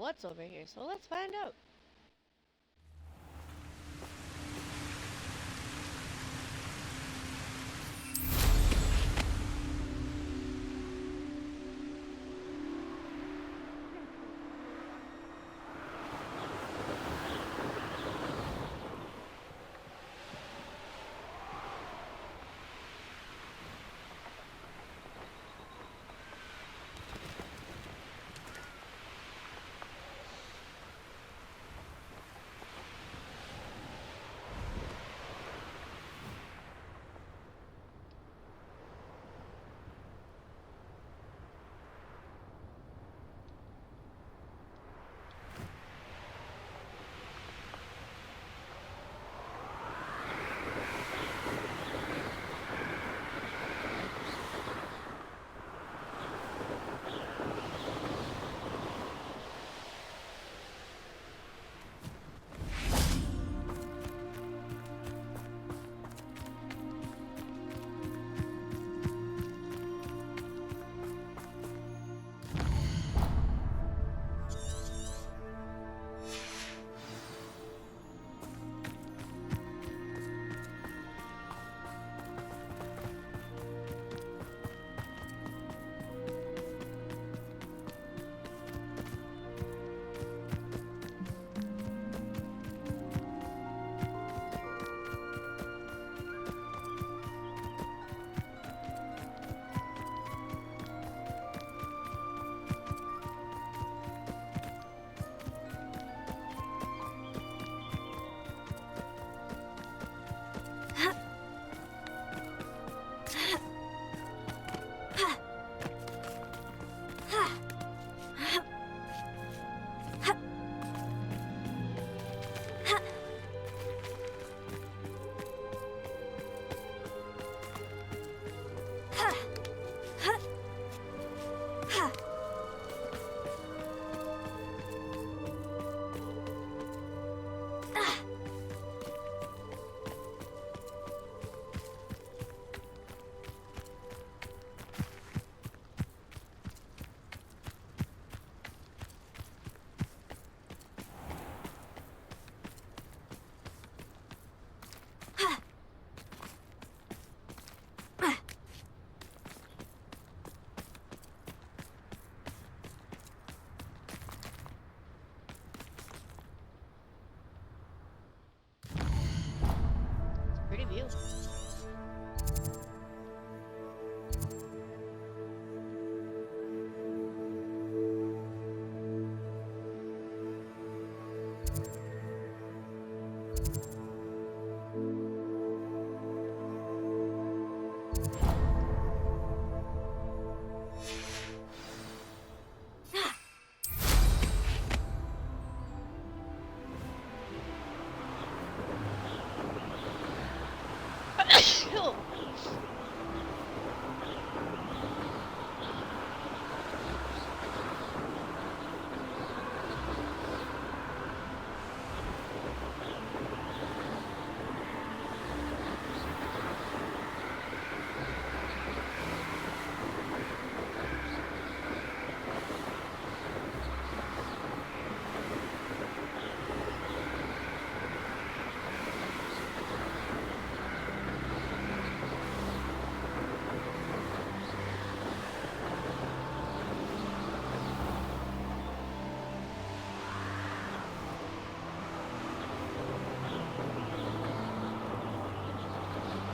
what's over here, so let's find out. Pretty view.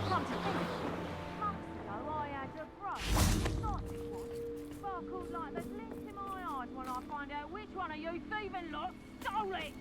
Come to think, months ago I had a brush. Not this one. Sparkled like the glint in my eyes when I find out which one of you thieving lot stole it.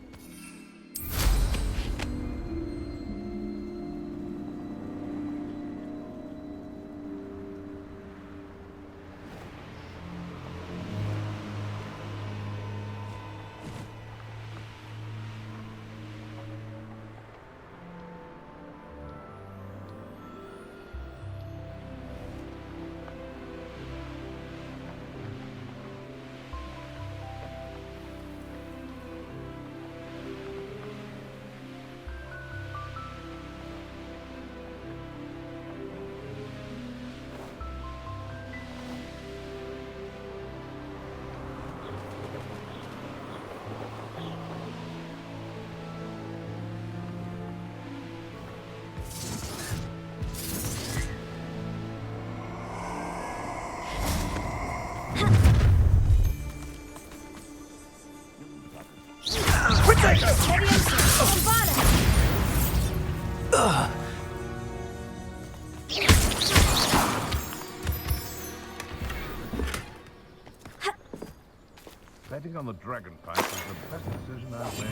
Betting on the dragon fight was the best decision I've made.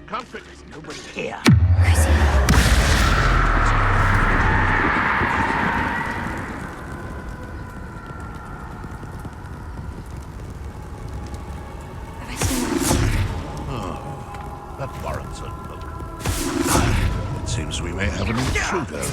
Comfort, there's nobody here. Oh, that warrants a look. It seems we may have an intruder.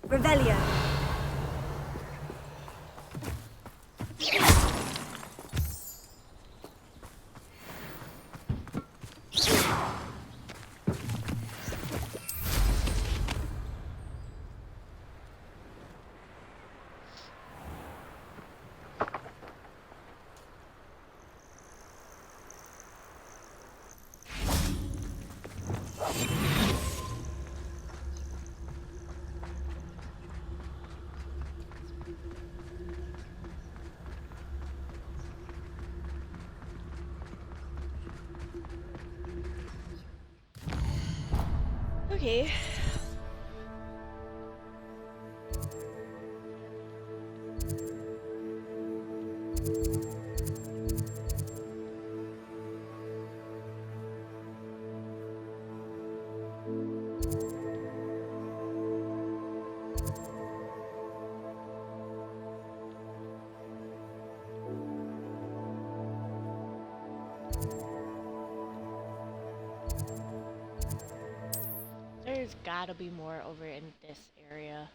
Revelio. Okay. There's gotta be more over in this area.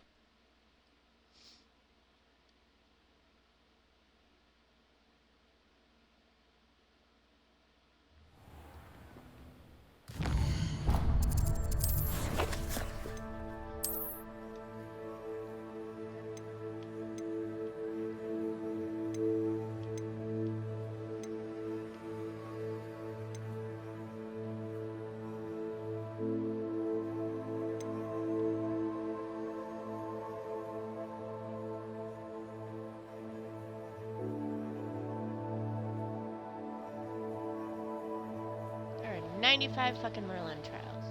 There are 95 fucking Merlin trials.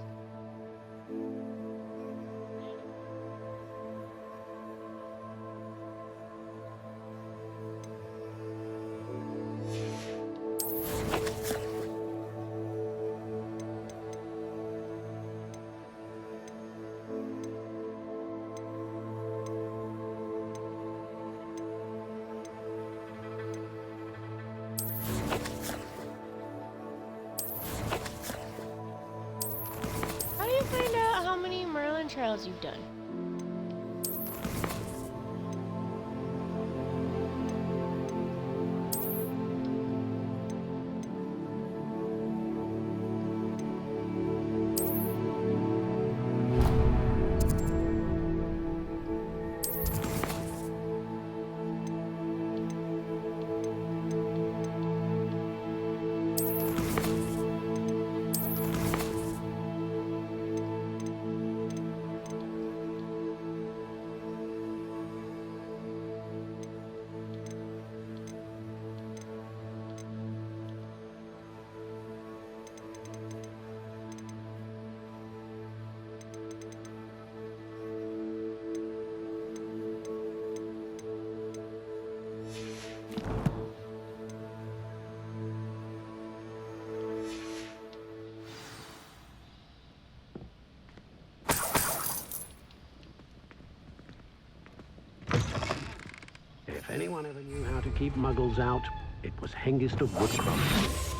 How do you find out how many Merlin trials you've done? If anyone ever knew how to keep muggles out, it was Hengist of Woodcroft.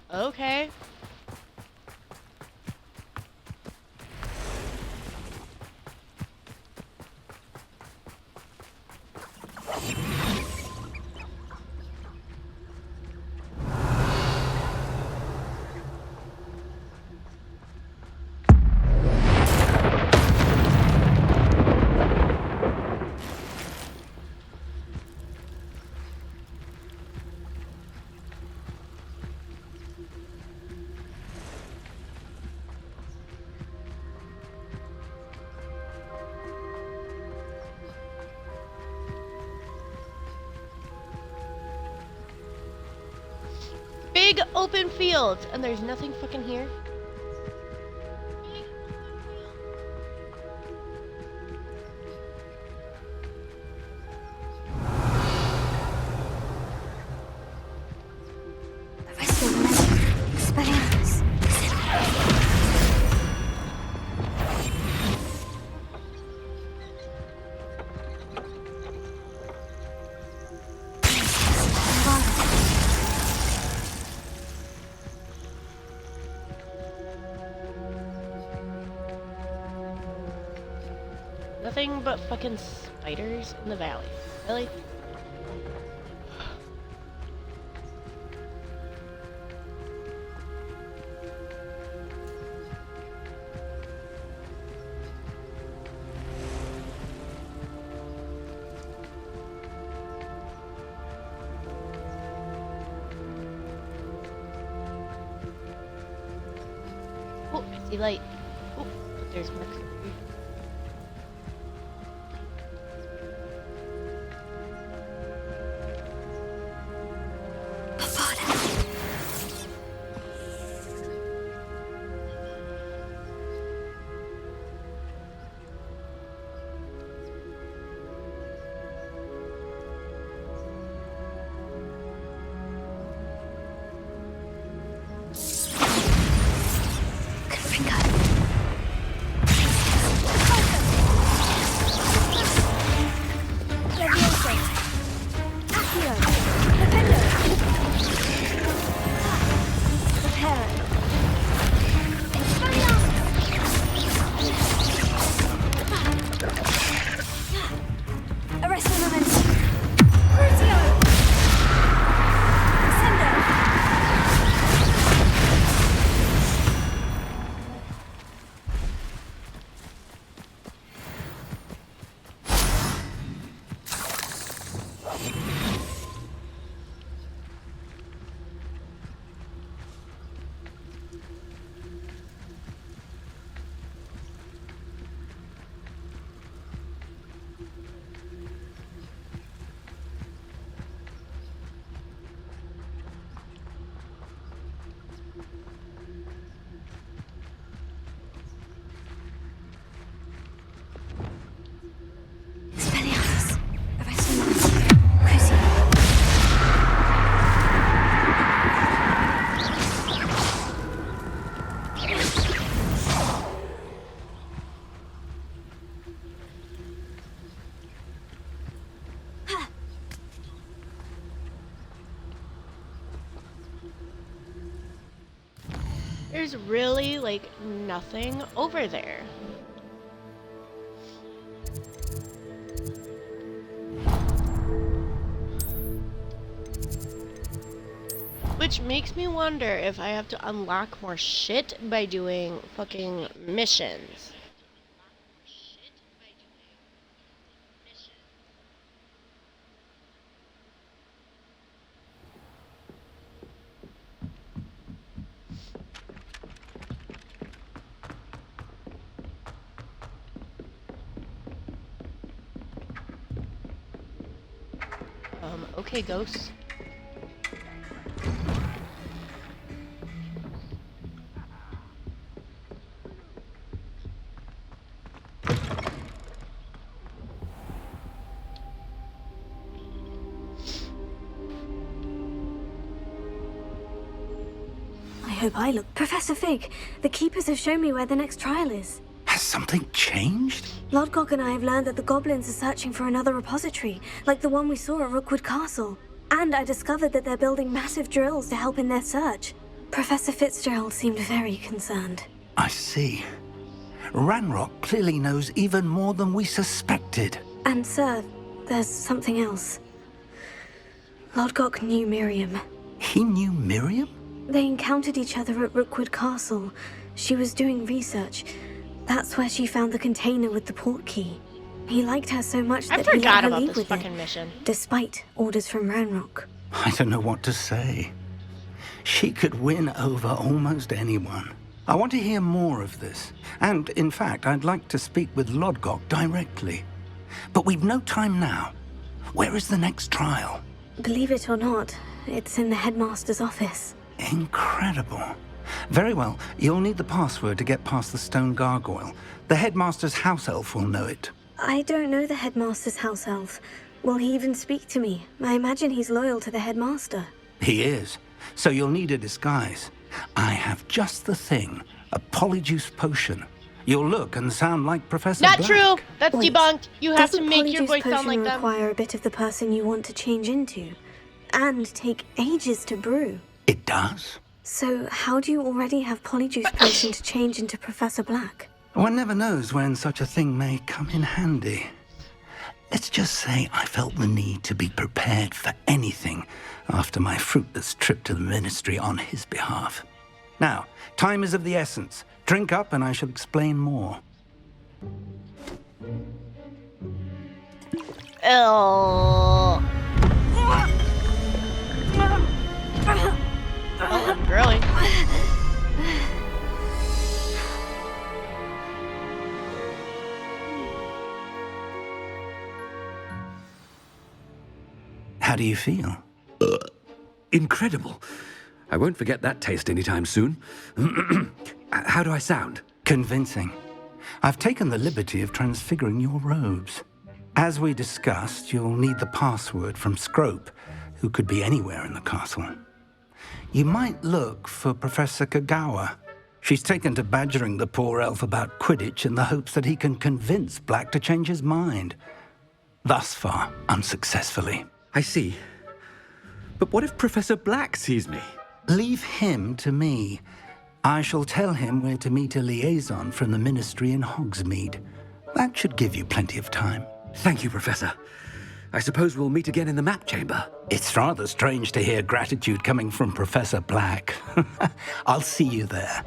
Okay. Big open fields, and there's nothing fucking here. The rest of the magic. Expelliarmus. Nothing but fucking spiders in the valley. Really? Oh, I see light. Oh, there's Merlin. There's really, like, nothing over there. Which makes me wonder if I have to unlock more shit by doing fucking missions. Okay, ghosts. I hope I look. Professor Fig, the Keepers have shown me where the next trial is. Has something changed? Lodgok and I have learned that the goblins are searching for another repository, like the one we saw at Rookwood Castle. And I discovered that they're building massive drills to help in their search. Professor Fitzgerald seemed very concerned. I see. Ranrock clearly knows even more than we suspected. And sir, there's something else. Lodgok knew Miriam. He knew Miriam? They encountered each other at Rookwood Castle. She was doing research. That's where she found the container with the port key. He liked her so much I that he let forgot her about leave this with fucking it, mission. despite orders from Ranrock. I don't know what to say. She could win over almost anyone. I want to hear more of this. And, in fact, I'd like to speak with Lodgok directly. But we've no time now. Where is the next trial? Believe it or not, it's in the headmaster's office. Incredible. Very well, you'll need the password to get past the stone gargoyle. The headmaster's house elf will know it. I don't know the headmaster's house elf. Will he even speak to me? I imagine he's loyal to the headmaster. He is. So you'll need a disguise. I have just the thing. A polyjuice potion. You'll look and sound like Professor Not Black. true! That's Wait, debunked. You have to doesn't make your Polyjuice voice sound potion like them. require a bit of the person you want to change into? And take ages to brew. It does? So how do you already have Polyjuice potion to change into Professor Black? One never knows when such a thing may come in handy. Let's just say I felt the need to be prepared for anything after my fruitless trip to the ministry on his behalf. Now, time is of the essence. Drink up and I shall explain more. Oh, girly. How do you feel? Incredible. I won't forget that taste anytime soon. How do I sound? Convincing. I've taken the liberty of transfiguring your robes. As we discussed, you'll need the password from Scrope, who could be anywhere in the castle. You might look for Professor Kagawa. She's taken to badgering the poor elf about Quidditch in the hopes that he can convince Black to change his mind. Thus far, unsuccessfully. I see. But what if Professor Black sees me? Leave him to me. I shall tell him where to meet a liaison from the ministry in Hogsmeade. That should give you plenty of time. Thank you, Professor. I suppose we'll meet again in the map chamber. It's rather strange to hear gratitude coming from Professor Black. I'll see you there.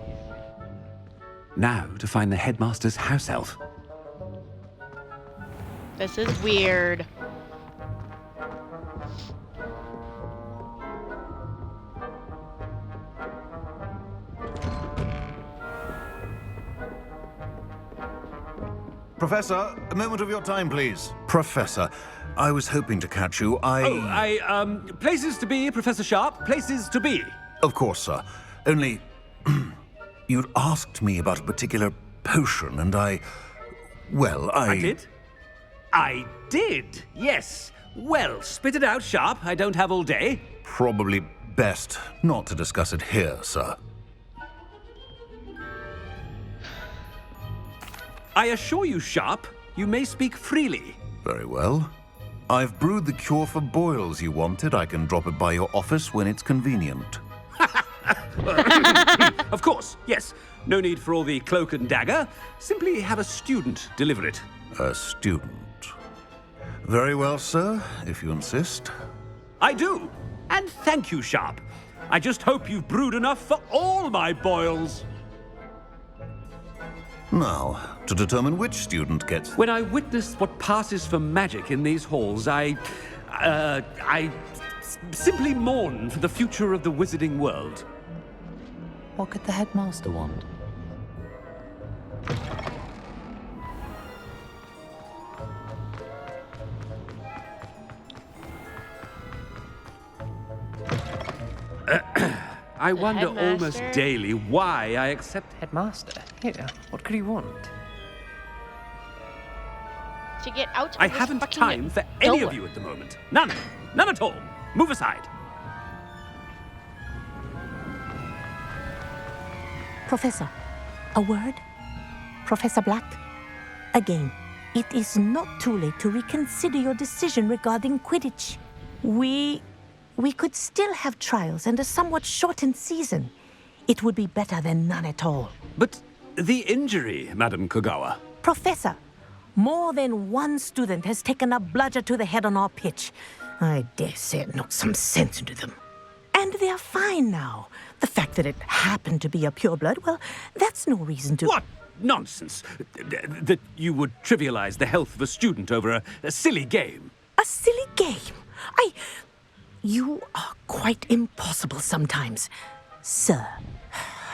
Now to find the headmaster's house elf. This is weird. Professor, a moment of your time, please. Professor, I was hoping to catch you. Places to be, Professor Sharp. Places to be. Of course, sir. Only, you'd asked me about a particular potion, and I did? I did, yes. Well, spit it out, Sharp. I don't have all day. Probably best not to discuss it here, sir. I assure you, Sharp, you may speak freely. Very well. I've brewed the cure for boils you wanted. I can drop it by your office when it's convenient. Of course, yes. No need for all the cloak and dagger. Simply have a student deliver it. A student. Very well, sir, if you insist. I do. And thank you, Sharp. I just hope you've brewed enough for all my boils. Now, to determine which student gets... When I witness what passes for magic in these halls, I simply mourn for the future of the wizarding world. What could the headmaster want? I wonder headmaster? almost daily why I accept... Headmaster? Here, what could he want? To get out of I this haven't fucking time for any door. of you at the moment. None. None at all. Move aside. Professor, a word? Professor Black? Again, it is not too late to reconsider your decision regarding Quidditch. We could still have trials and a somewhat shortened season. It would be better than none at all. But the injury, Madam Kogawa. Professor, more than one student has taken a bludger to the head on our pitch. I dare say it knocked some sense into them. And they're fine now. The fact that it happened to be a pureblood, well, that's no reason to... What nonsense! That you would trivialize the health of a student over a silly game. A silly game? You are quite impossible sometimes. Sir,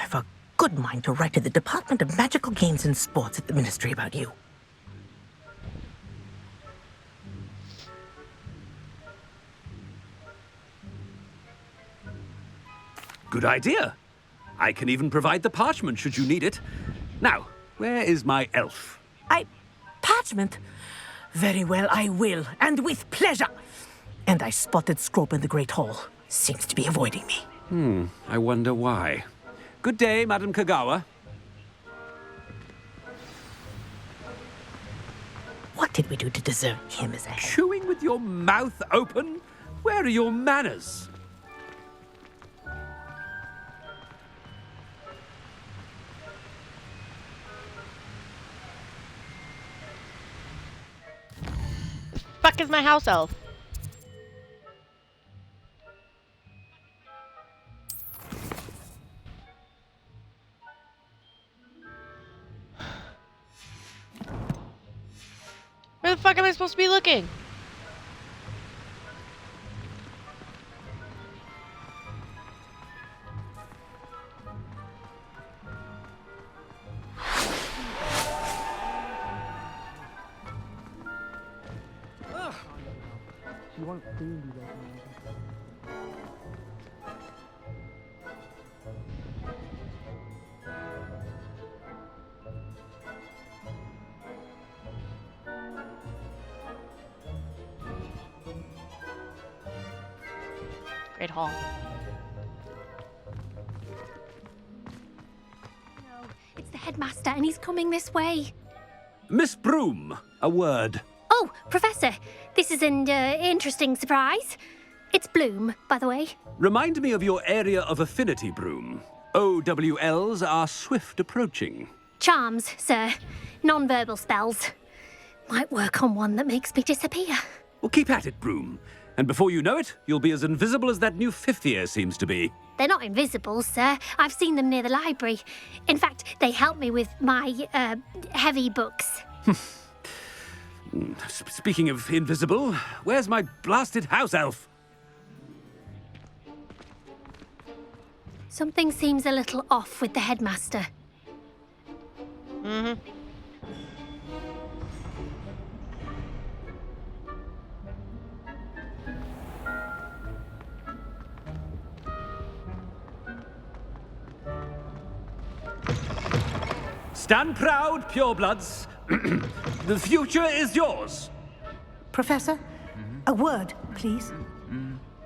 I've a good mind to write to the Department of Magical Games and Sports at the Ministry about you. Good idea. I can even provide the parchment should you need it. Now, where is my elf? Parchment? Very well, I will, and with pleasure. And I spotted Scrope in the Great Hall. Seems to be avoiding me. I wonder why. Good day, Madam Kogawa. What did we do to deserve him as a head? Chewing with your mouth open? Where are your manners? Fuck is my house elf? Where the fuck am I supposed to be looking? Great Hall. No, it's the headmaster and he's coming this way. Miss Broom, a word. Oh, Professor, this is an interesting surprise. It's Bloom, by the way. Remind me of your area of affinity, Broom. OWLs are swift approaching. Charms, sir. Non-verbal spells. Might work on one that makes me disappear. Well, keep at it, Broom. And before you know it, you'll be as invisible as that new fifth year seems to be. They're not invisible, sir. I've seen them near the library. In fact, they help me with my, heavy books. Speaking of invisible, where's my blasted house elf? Something seems a little off with the headmaster. Mm-hmm. Stand proud, purebloods. The future is yours. Professor, a word, please.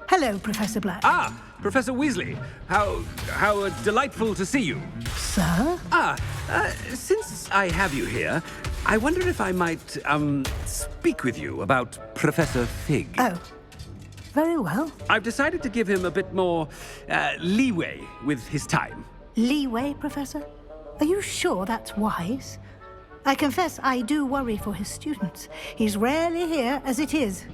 Hello, Professor Black. Ah, Professor Weasley. How delightful to see you. Sir? Since I have you here, I wonder if I might, speak with you about Professor Fig. Oh, very well. I've decided to give him a bit more leeway with his time. Leeway, Professor? Are you sure that's wise? I confess I do worry for his students. He's rarely here as it is.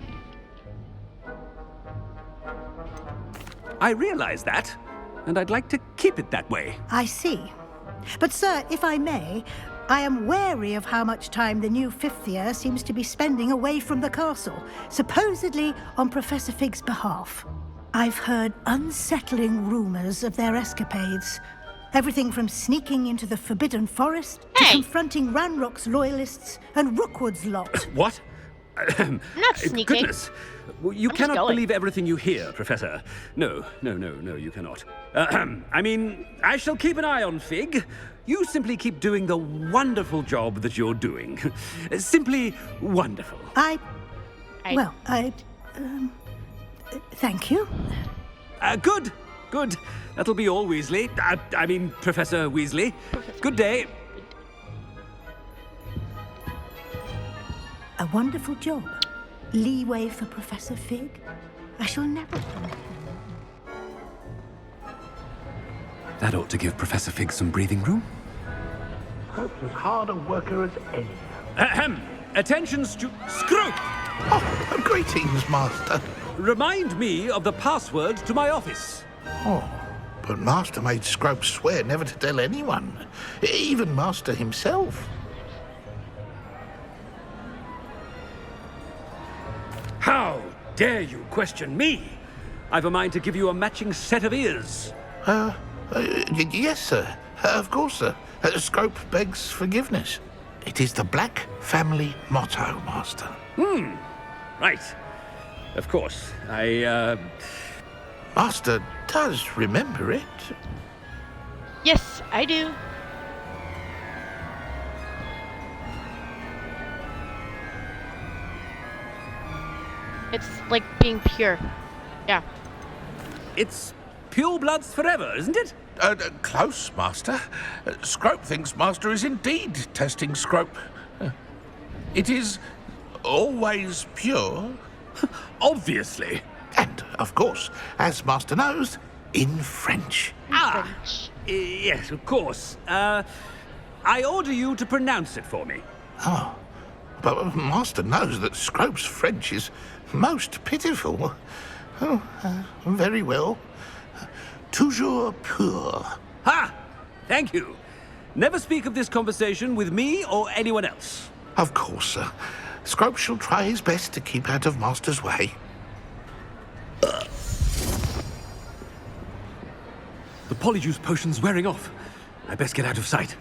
I realize that, and I'd like to keep it that way. I see. But, sir, if I may, I am wary of how much time the new fifth year seems to be spending away from the castle, supposedly on Professor Fig's behalf. I've heard unsettling rumors of their escapades. Everything from sneaking into the Forbidden Forest to confronting Ranrock's loyalists and Rookwood's lot. What? Not sneaking. Goodness. You cannot believe everything you hear, Professor. No, you cannot. I mean, I shall keep an eye on Fig. You simply keep doing the wonderful job that you're doing. Simply wonderful. Thank you. Good. That'll be all, Weasley. I mean, Professor Weasley. Good day. A wonderful job. Leeway for Professor Fig. I shall never forget. That ought to give Professor Fig some breathing room. Scrope's as hard a worker as any. Ahem. Attention, Scrope! Oh, greetings, Master. Remind me of the password to my office. Oh, but Master made Scrope swear never to tell anyone, even Master himself. How dare you question me? I've a mind to give you a matching set of ears. Yes, sir. Of course, sir. Scrope begs forgiveness. It is the Black family motto, Master. Right. Of course. Master does remember it. Yes, I do. It's like being pure. Yeah. It's pure bloods forever, isn't it? Close, Master. Scrope thinks Master is indeed testing Scrope. It is always pure. Obviously. And, of course, as Master knows, in French. Yes, of course. I order you to pronounce it for me. Oh, but Master knows that Scrope's French is most pitiful. Oh, very well. Toujours pur. Ha! Thank you. Never speak of this conversation with me or anyone else. Of course, sir. Scrope shall try his best to keep out of Master's way. The polyjuice potion's wearing off. I best get out of sight.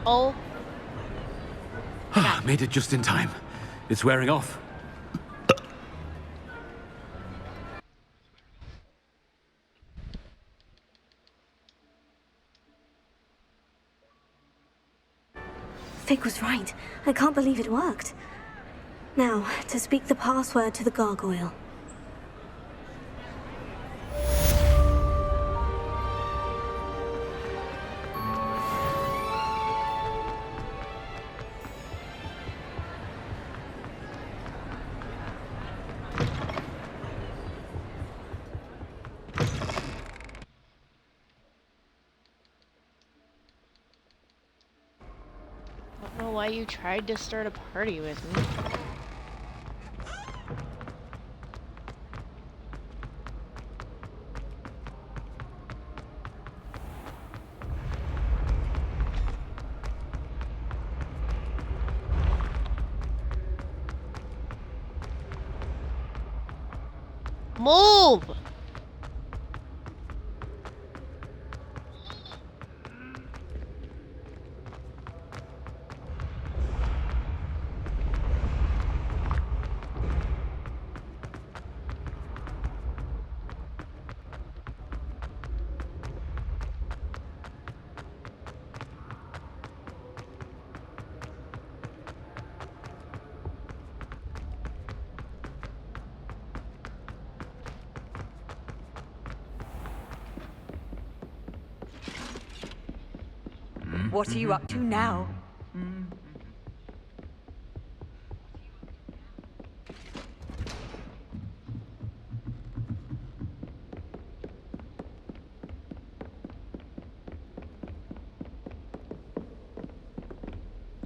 Oh. Made it just in time. It's wearing off. Fig was right. I can't believe it worked. Now, to speak the password to the gargoyle. I don't know why you tried to start a party with me. Move! What are you up to now?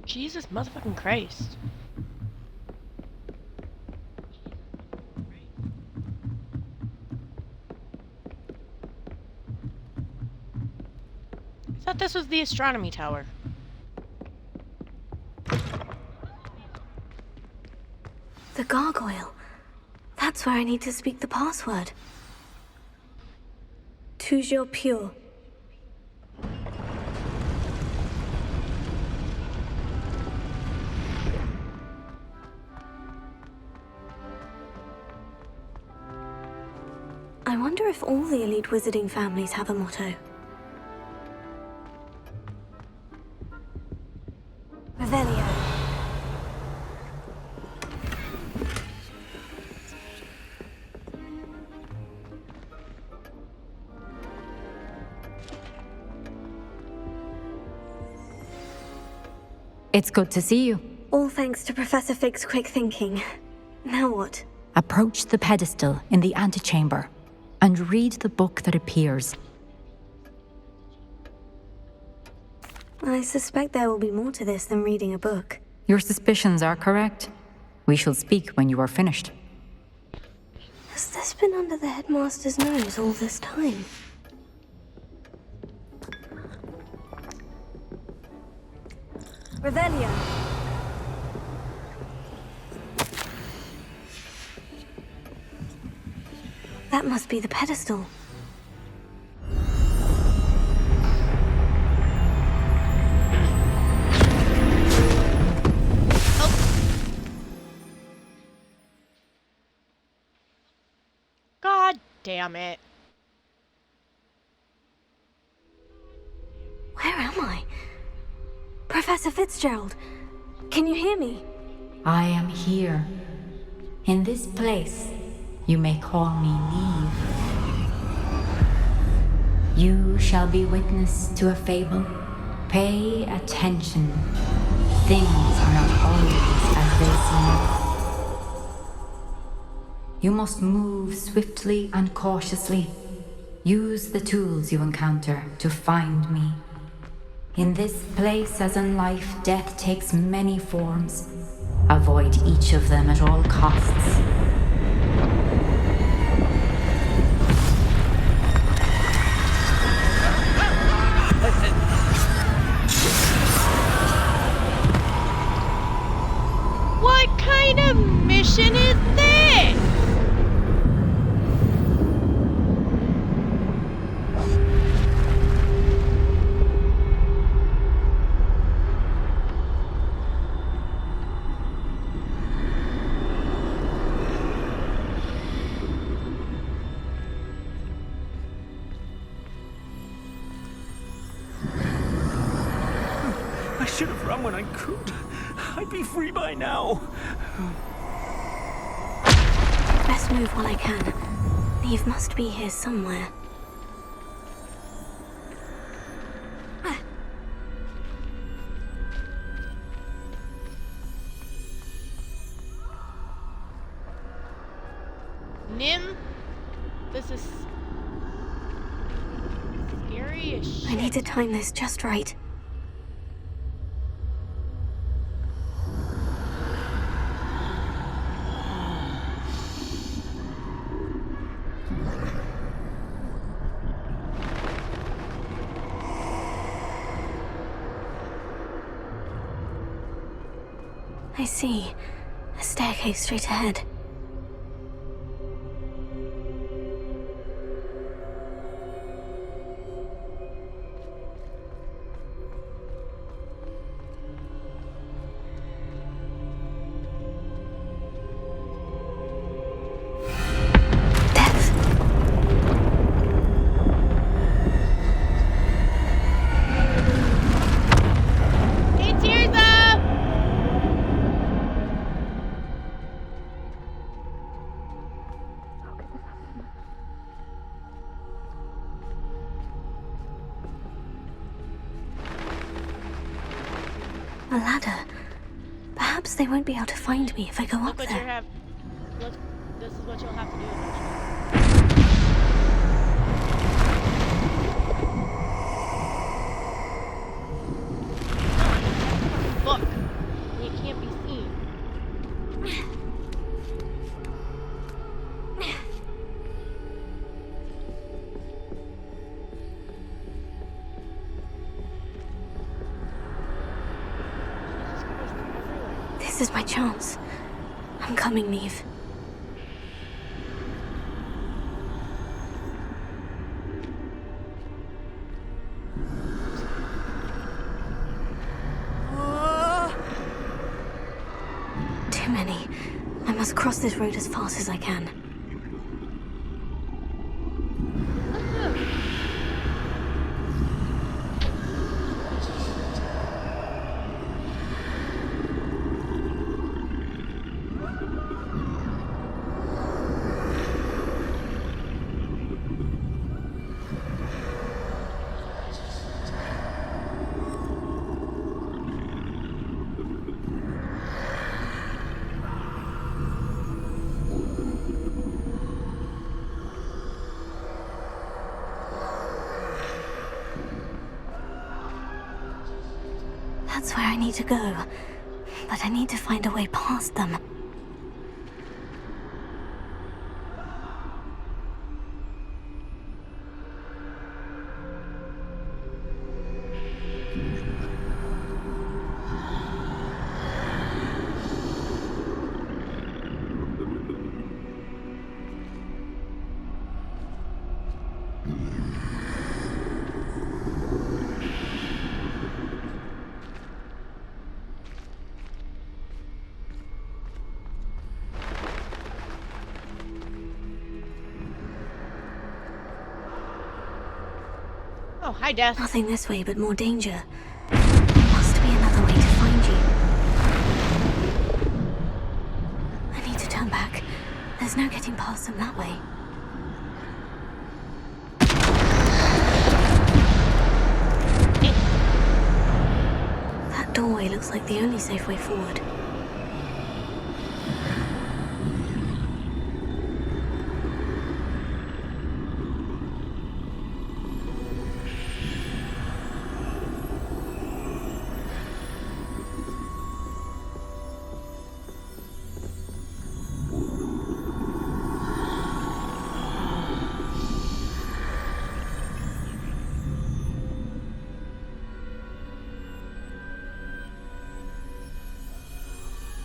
Jesus motherfucking Christ. I thought this was the astronomy tower. The gargoyle. That's where I need to speak the password. Toujours pure. I wonder if all the elite wizarding families have a motto. Revelio. It's good to see you. All thanks to Professor Fig's quick thinking. Now what? Approach the pedestal in the antechamber and read the book that appears. I suspect there will be more to this than reading a book. Your suspicions are correct. We shall speak when you are finished. Has this been under the headmaster's nose all this time? Revelio. That must be the pedestal. God damn it. Where am I? Professor Fitzgerald, can you hear me? I am here. In this place, you may call me Neve. You shall be witness to a fable. Pay attention. Things are not always as they seem. You must move swiftly and cautiously. Use the tools you encounter to find me. In this place, as in life, death takes many forms. Avoid each of them at all costs. What kind of mission is this? I should have run when I could. I'd be free by now. Best move while I can. Neve must be here somewhere. Nim? This is scary as shit. I need to time this just right. I see. A staircase straight ahead. A ladder. Perhaps they won't be able to find me if I go up Look what there. you have. Look, this is what you'll have to do eventually. Look, it can't be seen. This is my chance. I'm coming, Neve. Too many. I must cross this road as fast as I can. That's where I need to go. But I need to find a way past them. Oh, hi, Death. Nothing this way, but more danger. Must be another way to find you. I need to turn back. There's no getting past them that way. That doorway looks like the only safe way forward.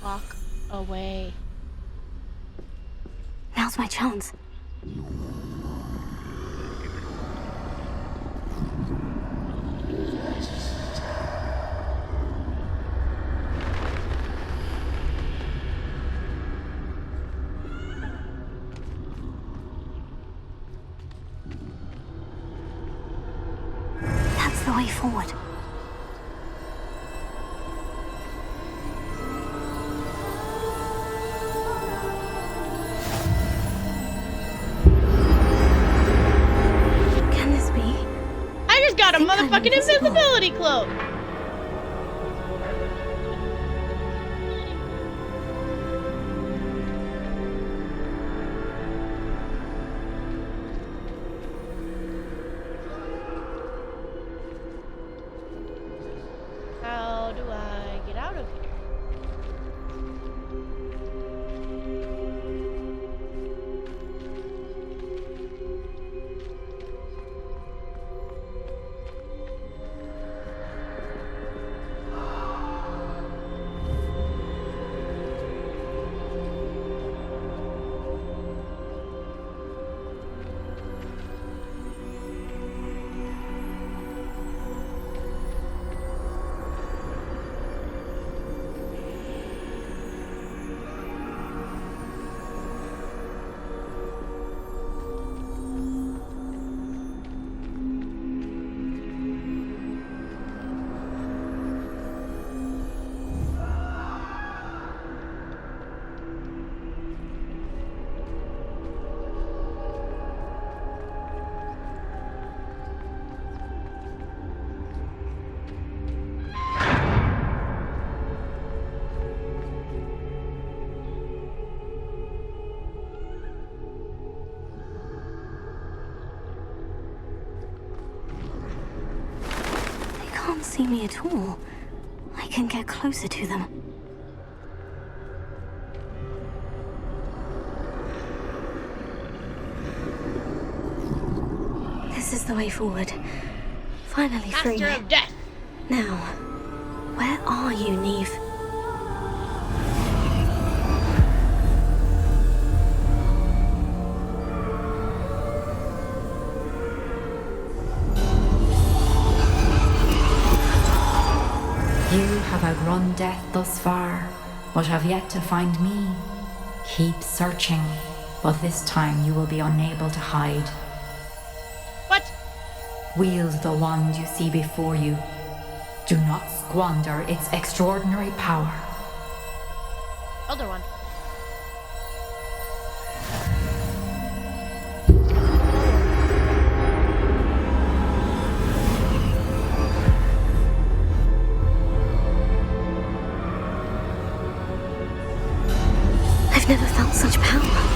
Walk away. Now's my chance. That's the way forward. Got a motherfucking invisibility cloak. How do I get out of here? can't see me at all. I can get closer to them. This is the way forward. Finally free. Master of Death! Now, where are you, Neve? You have outrun death thus far, but have yet to find me. Keep searching, but this time you will be unable to hide. What? Wield the wand you see before you. Do not squander its extraordinary power. Other one. I've never felt such power.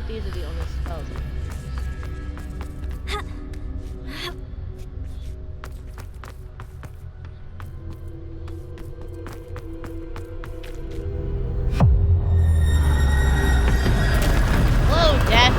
These are the only spells. Hello, Death.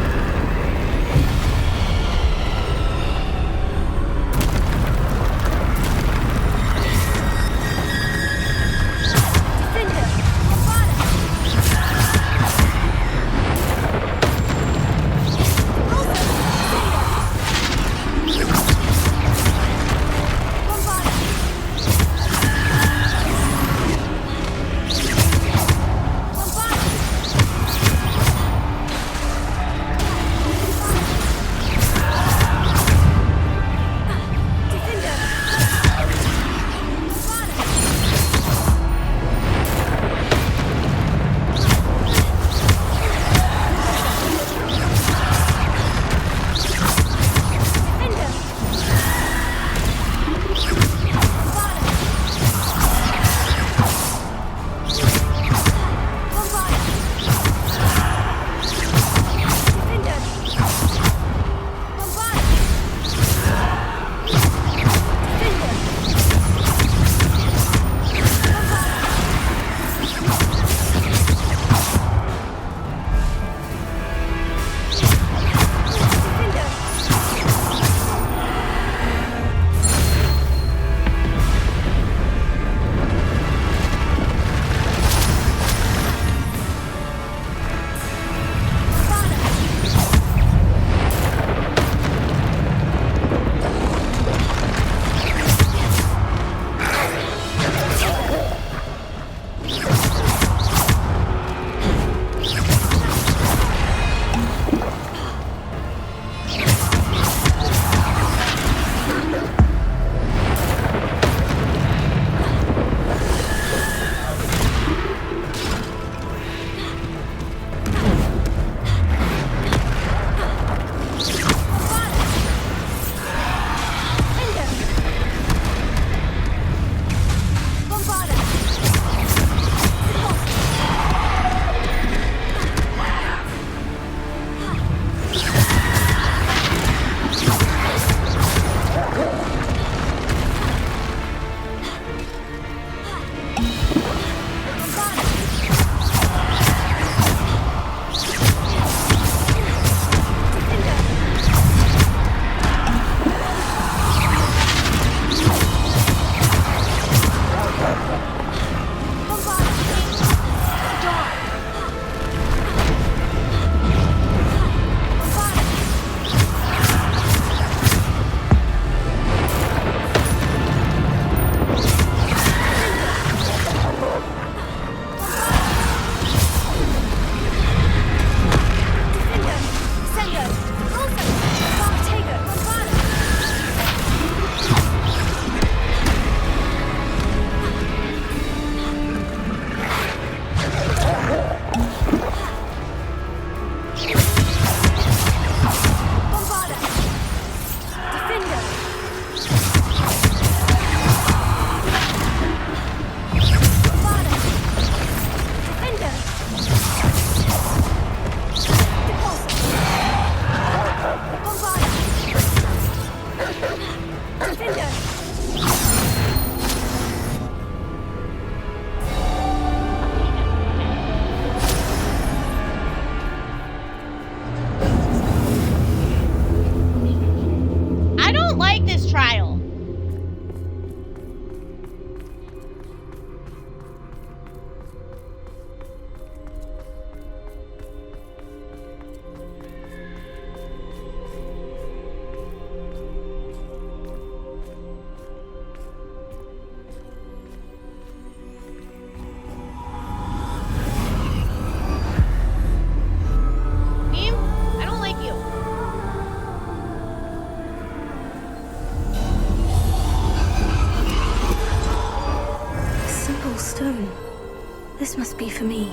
This must be for me.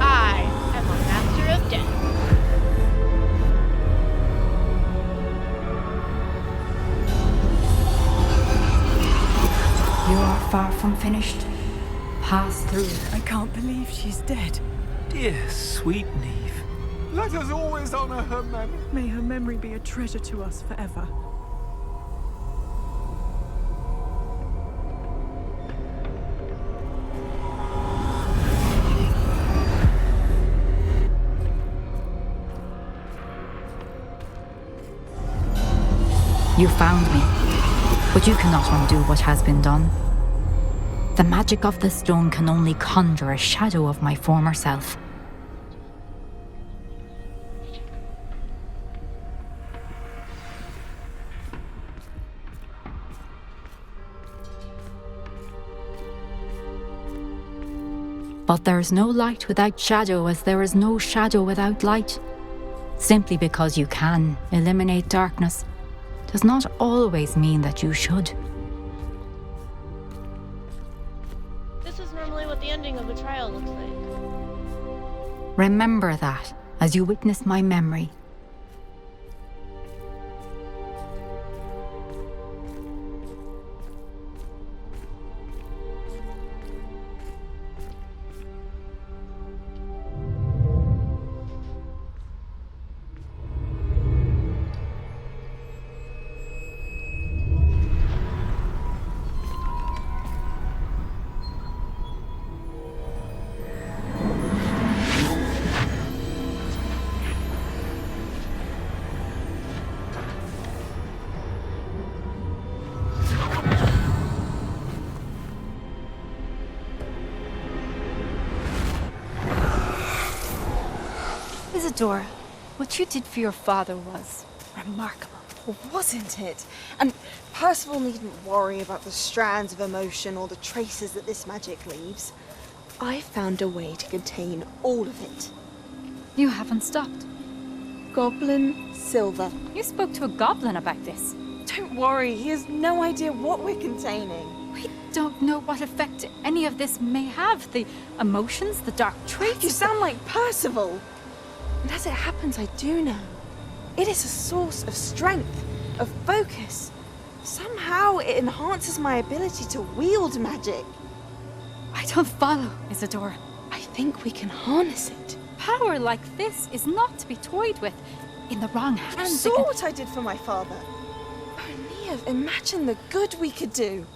I am a master of death. You are far from finished. Pass through. I can't believe she's dead. Dear, sweet Neve. Let us always honor her memory. May her memory be a treasure to us forever. You found me, but you cannot undo what has been done. The magic of the stone can only conjure a shadow of my former self. But there is no light without shadow, as there is no shadow without light. Simply because you can eliminate darkness does not always mean that you should. This is normally what the ending of a trial looks like. Remember that as you witness my memory. Isadora, what you did for your father was remarkable, wasn't it? And Percival needn't worry about the strands of emotion or the traces that this magic leaves. I found a way to contain all of it. You haven't stopped. Goblin Silver. You spoke to a goblin about this. Don't worry, he has no idea what we're containing. We don't know what effect any of this may have. The emotions, the dark traits. You sound like Percival. And as it happens, I do know. It is a source of strength, of focus. Somehow it enhances my ability to wield magic. I don't follow, Isadora. I think we can harness it. Power like this is not to be toyed with. In the wrong hands. You saw what I did for my father. Oh, Neve, imagine the good we could do.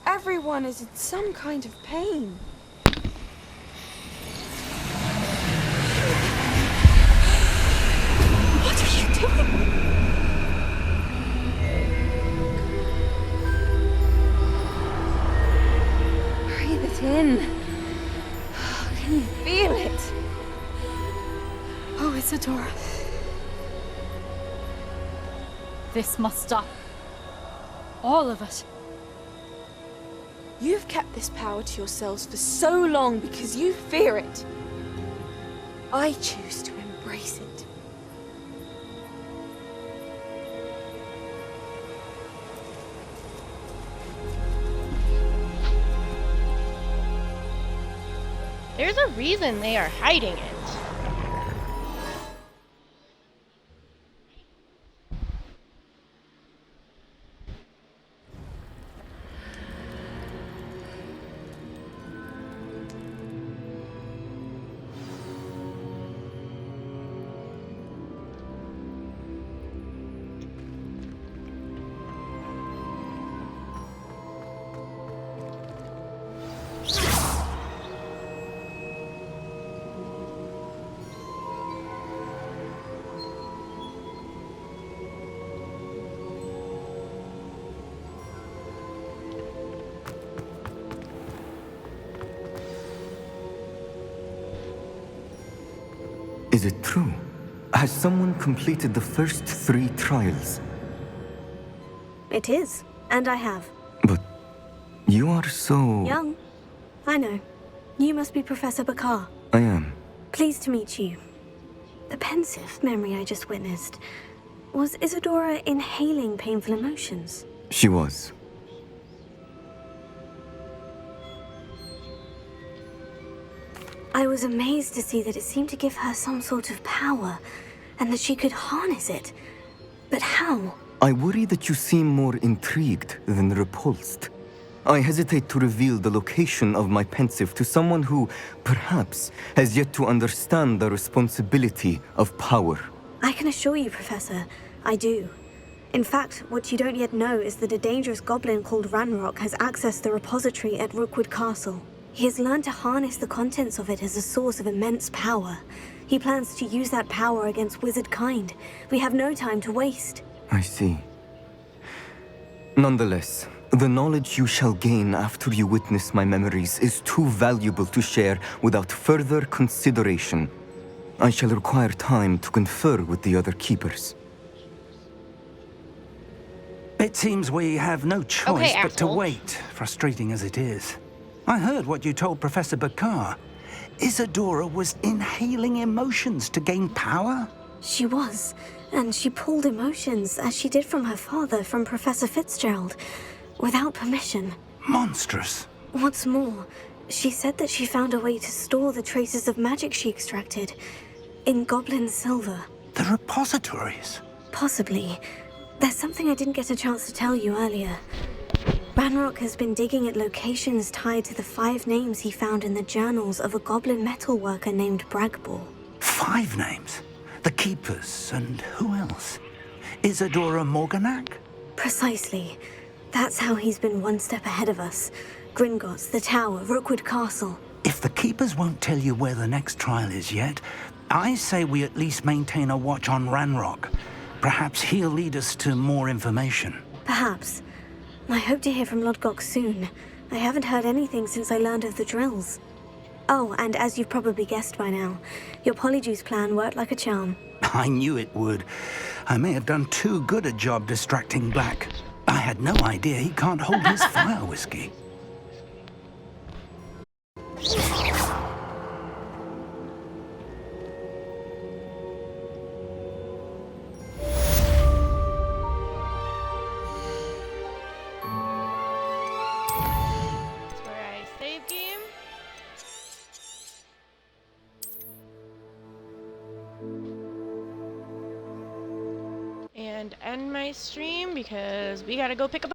Everyone is in some kind of pain. What are you doing? Breathe it in. Can you feel it? Oh, Isadora. This must stop. All of it. You've kept this power to yourselves for so long because you fear it. I choose to embrace it. There's a reason they are hiding it. Is it true? Has someone completed the first 3 trials? It is, and I have. But you are so... Young. I know. You must be Professor Bakar. I am. Pleased to meet you. The pensive memory I just witnessed. Was Isadora inhaling painful emotions? She was. I was amazed to see that it seemed to give her some sort of power, and that she could harness it. But how? I worry that you seem more intrigued than repulsed. I hesitate to reveal the location of my pensive to someone who, perhaps, has yet to understand the responsibility of power. I can assure you, Professor, I do. In fact, what you don't yet know is that a dangerous goblin called Ranrock has accessed the repository at Rookwood Castle. He has learned to harness the contents of it as a source of immense power. He plans to use that power against wizard kind. We have no time to waste. I see. Nonetheless, the knowledge you shall gain after you witness my memories is too valuable to share without further consideration. I shall require time to confer with the other keepers. It seems we have no choice but to asshole. wait, frustrating as it is. I heard what you told Professor Bakar. Isadora was inhaling emotions to gain power? She was, and she pulled emotions, as she did from her father, from Professor Fitzgerald, without permission. Monstrous. What's more, she said that she found a way to store the traces of magic she extracted in goblin silver. The repositories? Possibly. There's something I didn't get a chance to tell you earlier. Ranrock has been digging at locations tied to the 5 names he found in the journals of a goblin metalworker named Bragball. 5 names? The Keepers, and who else? Isadora Morganac? Precisely. That's how he's been one step ahead of us. Gringotts, the Tower, Rookwood Castle. If the Keepers won't tell you where the next trial is yet, I say we at least maintain a watch on Ranrock. Perhaps he'll lead us to more information. Perhaps. I hope to hear from Lodgok soon. I haven't heard anything since I learned of the drills. Oh, and as you've probably guessed by now, your Polyjuice plan worked like a charm. I knew it would. I may have done too good a job distracting Black. I had no idea he can't hold his fire whiskey. And end my stream because we gotta go pick up